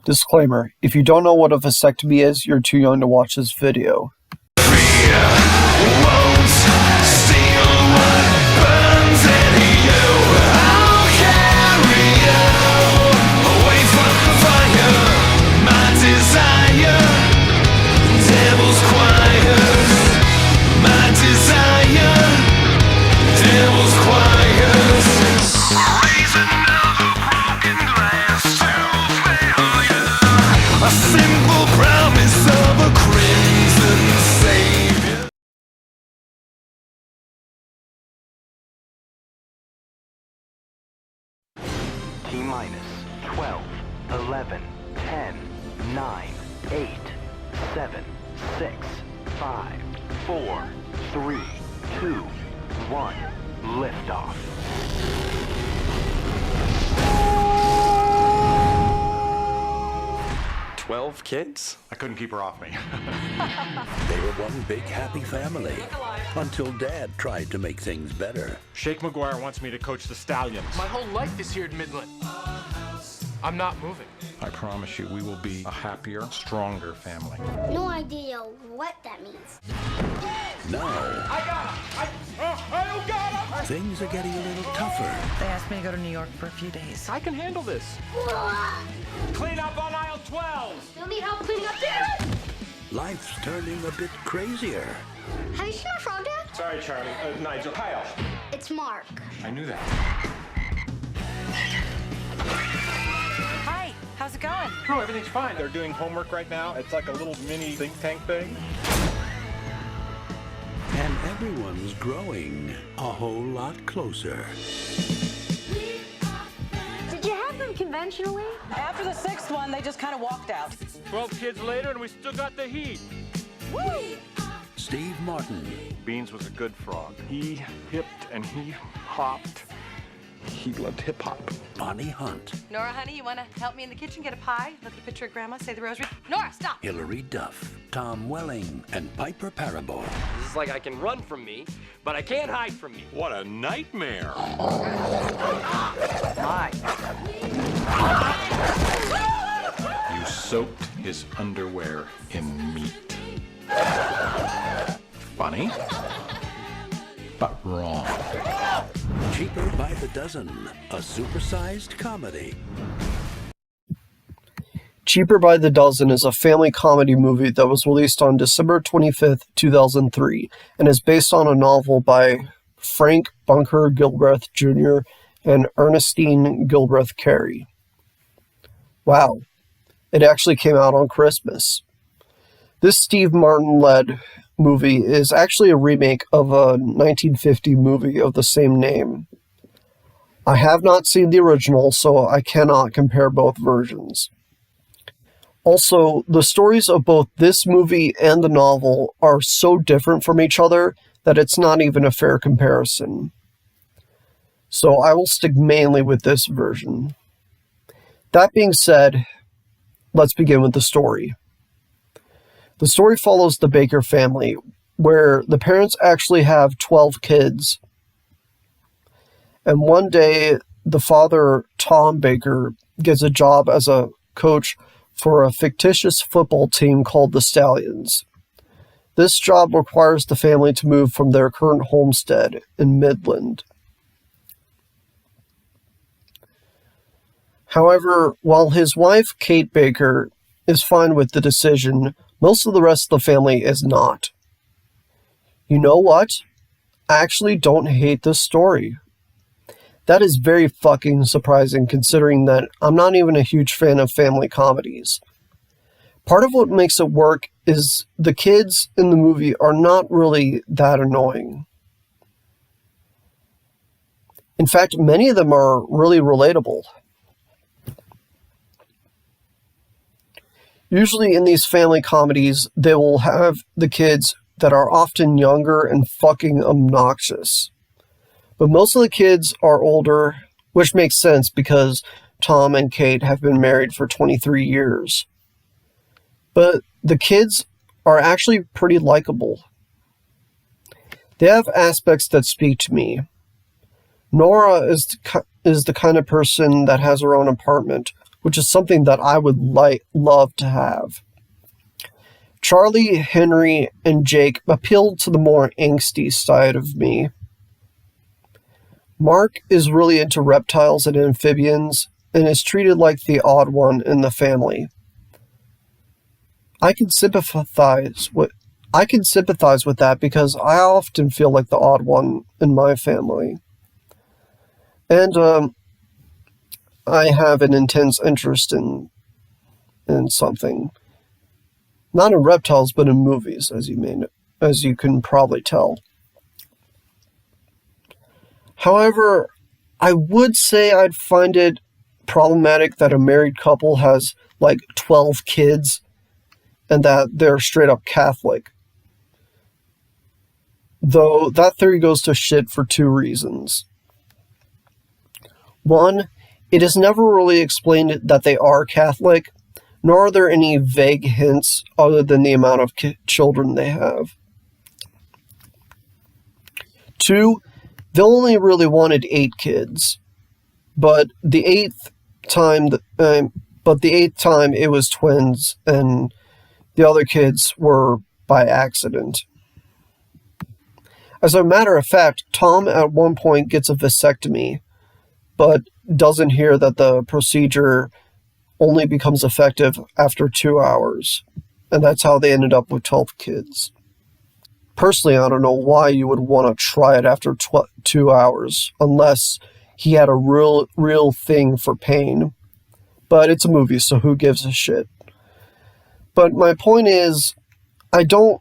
Disclaimer: if you don't know what a vasectomy is, you're too young to watch this video. A simple promise of a crimson savior. T-minus 12, 11, 10, 9, 8, 7, 6, 5, 4, 3, 2, 1. Liftoff. "12 kids? I couldn't keep her off me. They were one big happy family until Dad tried to make things better. Shake McGuire wants me to coach the Stallions. My whole life is here in Midland. I'm not moving. I promise you, we will be a happier, stronger family. No idea what that means. Now, things are getting a little tougher. They asked me to go to New York for a few days. I can handle this. Clean up on aisle 12! You'll need help cleaning up there. Life's turning a bit crazier. Have you seen my frog, Dad? Sorry, Charlie. Nigel. Kyle. It's Mark. I knew that. Hi, how's it going? No, everything's fine. They're doing homework right now. It's like a little mini think tank thing. And everyone's growing a whole lot closer. Did you have them conventionally? After the sixth one, they just kind of walked out. 12 kids later, and we still got the heat. Woo! Steve Martin, Beans was a good frog. He hipped and he hopped. He loved hip hop. Bonnie Hunt, Nora, honey, you want to help me in the kitchen get a pie? Look at a picture of Grandma, say the rosary. Nora, stop! Hilary Duff, Tom Welling, and Piper Parable. This is like I can run from me, but I can't hide from me. What a nightmare. Hi. You soaked his underwear in meat. Funny, but wrong. Cheaper by the Dozen, a supersized comedy. Cheaper by the Dozen is a family comedy movie that was released on December 25th, 2003, and is based on a novel by Frank Bunker Gilbreth Jr. and Ernestine Gilbreth Carey. Wow, it actually came out on Christmas. This Steve Martin-led movie is actually a remake of a 1950 movie of the same name. I have not seen the original, so I cannot compare both versions. Also, the stories of both this movie and the novel are so different from each other that it's not even a fair comparison. So I will stick mainly with this version. That being said, let's begin with the story. The story follows the Baker family, where the parents actually have 12 kids. And one day, the father, Tom Baker, gets a job as a coach for a fictitious football team called the Stallions. This job requires the family to move from their current homestead in Midland. However, while his wife, Kate Baker, is fine with the decision, most of the rest of the family is not. You know what? I actually don't hate this story. That is very fucking surprising considering that I'm not even a huge fan of family comedies. Part of what makes it work is the kids in the movie are not really that annoying. In fact, many of them are really relatable. Usually in these family comedies, they will have the kids that are often younger and fucking obnoxious. But most of the kids are older, which makes sense because Tom and Kate have been married for 23 years. But the kids are actually pretty likable. They have aspects that speak to me. Nora is the kind of person that has her own apartment, which is something that I would love to have. Charlie, Henry, and Jake appealed to the more angsty side of me. Mark is really into reptiles and amphibians and is treated like the odd one in the family. I can sympathize with that because I often feel like the odd one in my family. And I have an intense interest in something. Not in reptiles, but in movies, as you can probably tell. However, I would say I'd find it problematic that a married couple has like 12 kids and that they're straight up Catholic. Though that theory goes to shit for two reasons. One, it is never really explained that they are Catholic, nor are there any vague hints other than the amount of children they have. Two, they only really wanted 8 kids, but the eighth time it was twins, and the other kids were by accident. As a matter of fact, Tom at one point gets a vasectomy, but doesn't hear that the procedure only becomes effective after 2 hours, and that's how they ended up with 12 kids. Personally, I don't know why you would want to try it after 2 hours, unless he had a real thing for pain. But it's a movie, so who gives a shit? But my point is, I don't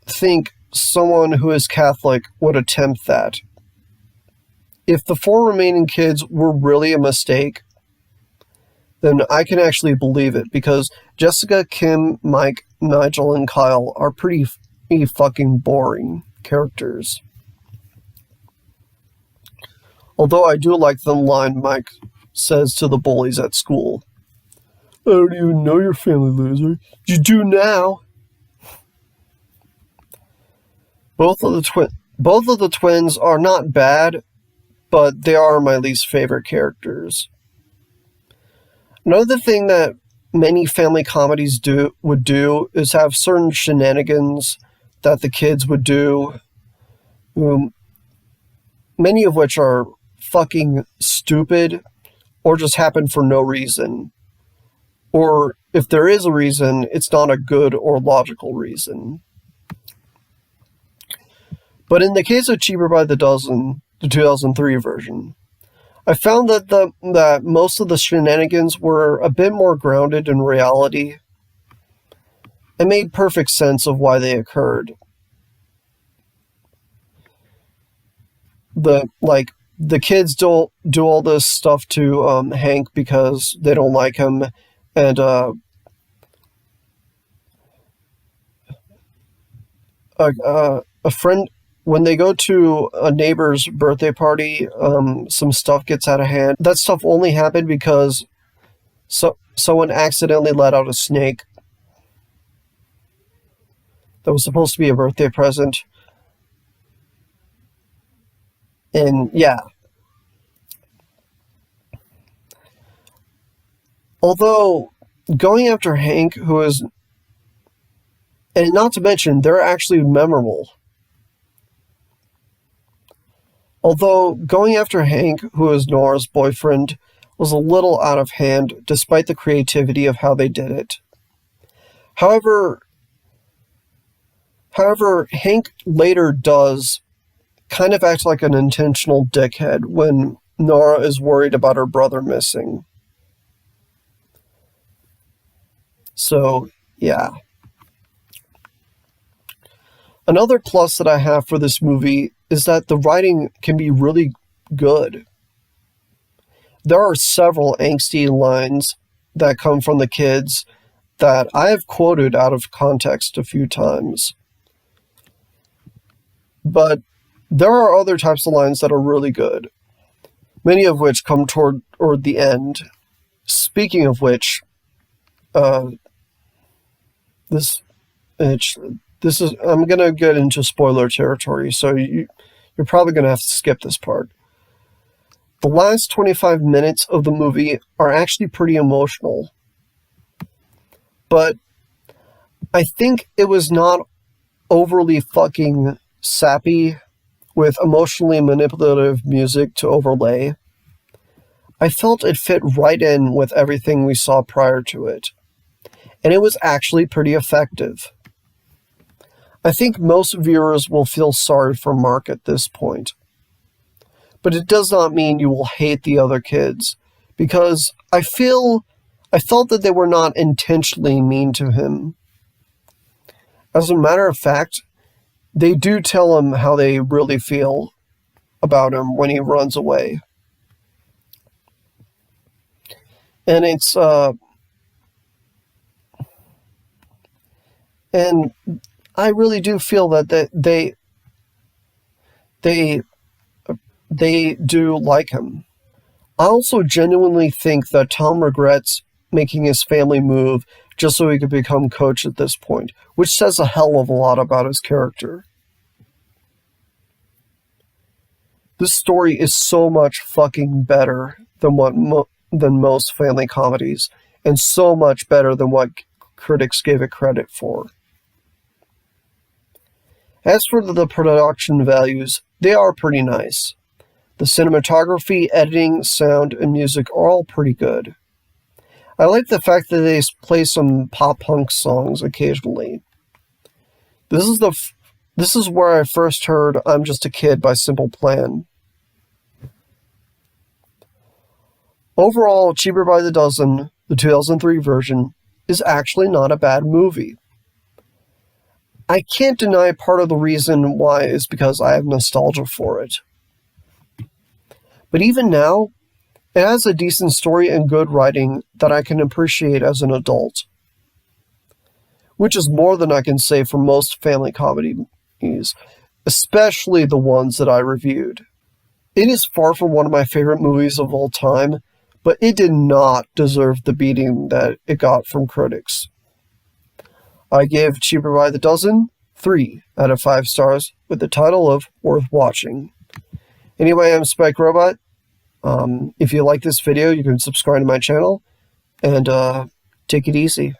think someone who is Catholic would attempt that. If the 4 remaining kids were really a mistake, then I can actually believe it, because Jessica, Kim, Mike, Nigel, and Kyle are pretty fucking boring characters. Although I do like the line Mike says to the bullies at school. I don't even know your family, loser. You do now. Both of the twins are not bad, but they are my least favorite characters. Another thing that many family comedies would do is have certain shenanigans that the kids would do, many of which are fucking stupid or just happen for no reason. Or if there is a reason, it's not a good or logical reason. But in the case of Cheaper by the Dozen, the 2003 version, I found that most of the shenanigans were a bit more grounded in reality and made perfect sense of why they occurred. The kids do all this stuff to Hank because they don't like him, and a friend, when they go to a neighbor's birthday party, some stuff gets out of hand. That stuff only happened because someone accidentally let out a snake that was supposed to be a birthday present. And yeah. Although, going after Hank, who is... And not to mention, they're actually memorable. Although, going after Hank, who is Nora's boyfriend, was a little out of hand, despite the creativity of how they did it. However, Hank later does kind of act like an intentional dickhead when Nora is worried about her brother missing. So, yeah. Another plus that I have for this movie is that the writing can be really good. There are several angsty lines that come from the kids that I have quoted out of context a few times. But there are other types of lines that are really good, many of which come toward the end. Speaking of which, I'm gonna get into spoiler territory, so you're probably gonna have to skip this part. The last 25 minutes of the movie are actually pretty emotional. But I think it was not overly fucking sappy with emotionally manipulative music to overlay. I felt it fit right in with everything we saw prior to it. And it was actually pretty effective. I think most viewers will feel sorry for Mark at this point. But it does not mean you will hate the other kids, because I felt that they were not intentionally mean to him. As a matter of fact, they do tell him how they really feel about him when he runs away. And it's, and I really do feel that they do like him. I also genuinely think that Tom regrets making his family move just so he could become coach at this point, which says a hell of a lot about his character. This story is so much fucking better than than most family comedies, and so much better than what critics gave it credit for. As for the production values, they are pretty nice. The cinematography, editing, sound, and music are all pretty good. I like the fact that they play some pop-punk songs occasionally. This is where I first heard I'm Just a Kid by Simple Plan. Overall, Cheaper by the Dozen, the 2003 version, is actually not a bad movie. I can't deny part of the reason why is because I have nostalgia for it. But even now, it has a decent story and good writing that I can appreciate as an adult. Which is more than I can say for most family comedies, especially the ones that I reviewed. It is far from one of my favorite movies of all time, but it did not deserve the beating that it got from critics. I gave Cheaper by the Dozen 3 out of 5 stars with the title of Worth Watching. Anyway, I'm Spike Robot. If you like this video, you can subscribe to my channel, and take it easy.